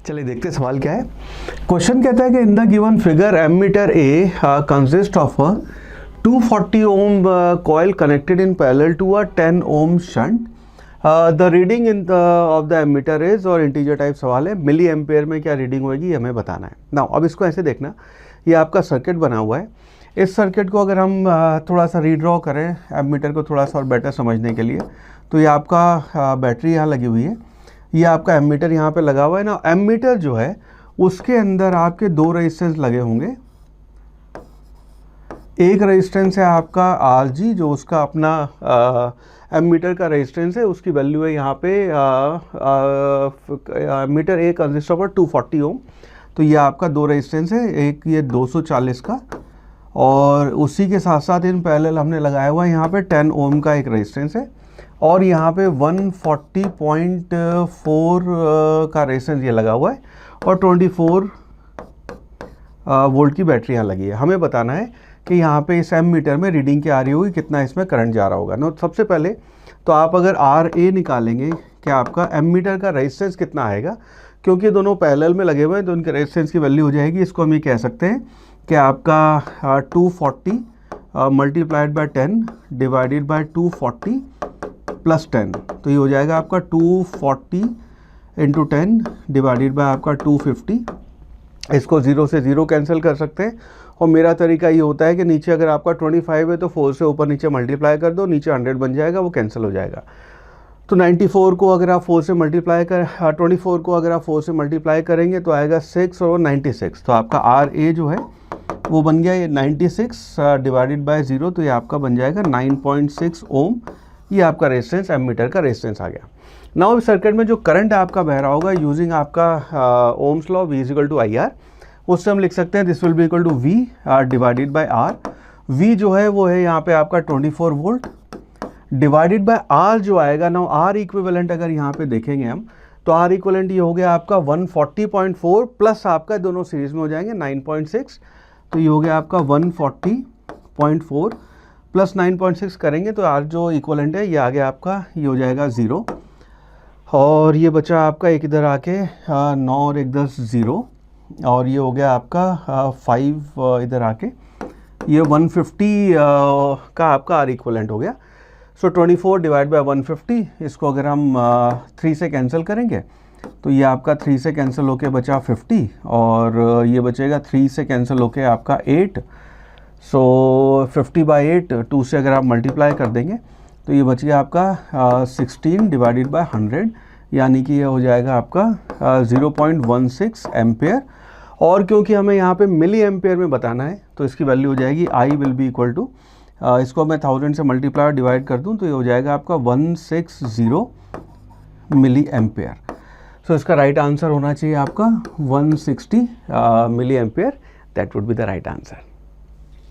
चलिए देखते हैं सवाल क्या है। क्वेश्चन कहता है कि in the given figure ammeter A consist of a 240 ohm coil connected in parallel to a 10 ohm shunt. The reading in of the ammeter is, और इंटीजर टाइप सवाल है, मिली एम्पेयर में क्या रीडिंग होगी ये हमें बताना है। नाउ अब इसको ऐसे देखना, ये आपका सर्किट बना हुआ है। इस सर्किट को अगर हम थोड़ा सा रीड्रॉ करें एमीटर को थोड़ा सा और बेटर समझने के लिए, तो ये आपका बैटरी यहाँ लगी हुई है, ये आपका एमीटर यहाँ पे लगा हुआ है ना। एमीटर जो है उसके अंदर आपके दो रेजिस्टेंस लगे होंगे। एक रेजिस्टेंस है आपका RG जो उसका अपना एमीटर का रेजिस्टेंस है, उसकी वैल्यू है यहाँ पे एमीटर ए कंसिस्ट ऑफ 240 ओम। तो ये आपका दो रेजिस्टेंस है, एक ये 240 का, और उसी के साथ साथ इन पैरेलल हमने लगाया हुआ है यहाँ पे 10 ओम का एक रेजिस्टेंस है, और यहाँ पे 140.4 का रेजिस्टेंस ये लगा हुआ है, और 24 वोल्ट की बैटरी यहाँ लगी है। हमें बताना है कि यहाँ पे इस एमीटर में रीडिंग क्या आ रही होगी, कितना इसमें करंट जा रहा होगा। नो, सबसे पहले तो आप अगर RA निकालेंगे कि आपका एमीटर का रेजिस्टेंस कितना आएगा, क्योंकि दोनों पैरेलल में लगे हुए हैं तो उनके रेजिस्टेंस की वैल्यू हो जाएगी, इसको हम ये कह सकते हैं कि आपका 240 multiplied by 10 divided by 240 plus 10, तो ये हो जाएगा आपका 240 इंटू 10 डिवाइडेड बाय आपका 250। इसको 0 से 0 कैंसिल कर सकते हैं, और मेरा तरीका ये होता है कि नीचे अगर आपका 25 है तो 4 से ऊपर नीचे मल्टीप्लाई कर दो, नीचे 100 बन जाएगा, वो कैंसिल हो जाएगा। तो 94 को अगर आप 4 से मल्टीप्लाई कर 24 को अगर आप 4 से मल्टीप्लाई करेंगे तो आएगा 6 और 96। तो आपका RA जो है वो बन गया ये 96 डिवाइडेड बाय 0, तो ये आपका बन जाएगा 9.6 ओम। ये आपका रेजिस्टेंस एमीटर का रेजिस्टेंस आ गया। नाउ इस सर्किट में जो करंट आपका बह रहा होगा यूजिंग आपका ohm's law V is equal to IR, उससे हम लिख सकते हैं this will be equal to V divided by R। V जो है वो है यहाँ पे आपका 24 वोल्ट डिवाइडेड बाय R जो आएगा। नाउ R इक्विवेलेंट अगर यहाँ पे देखेंगे हम, तो R इक्विवेलेंट ये हो गया आपका 140.4 प्लस आपका दोनों सीरीज में हो जाएंगे 9.6, तो ये हो गया आपका 140.4 प्लस 9.6 करेंगे तो R जो इक्विवेलेंट है ये आ गया आपका, ये हो जाएगा 0, और ये बचा आपका एक इधर आके 9 और 1 10 0, और ये हो गया आपका 5 इधर आके, ये 150 का आपका R इक्विवेलेंट हो गया। सो 24 डिवाइड बाय 150, इसको अगर हम 3 से कैंसिल करेंगे तो ये आपका 3 से कैंसिल होके बचा 50, और ये बचेगा 3 से कैंसिल होके आपका 8। सो 50 बाई 8 2 से अगर आप मल्टीप्लाई कर देंगे तो ये बच गया आपका 16 डिवाइडेड बाय 100, यानी कि ये हो जाएगा आपका 0.16 एम्पेयर। और क्योंकि हमें यहाँ पे मिली एम्पेयर में बताना है तो इसकी वैल्यू हो जाएगी I will be equal to, इसको मैं 1000 से मल्टीप्लाई डिवाइड कर दूँ तो ये हो जाएगा आपका 160 मिली एम्पेयर। सो इसका राइट आंसर होना चाहिए आपका 160 milli ampere. That would be the right answer.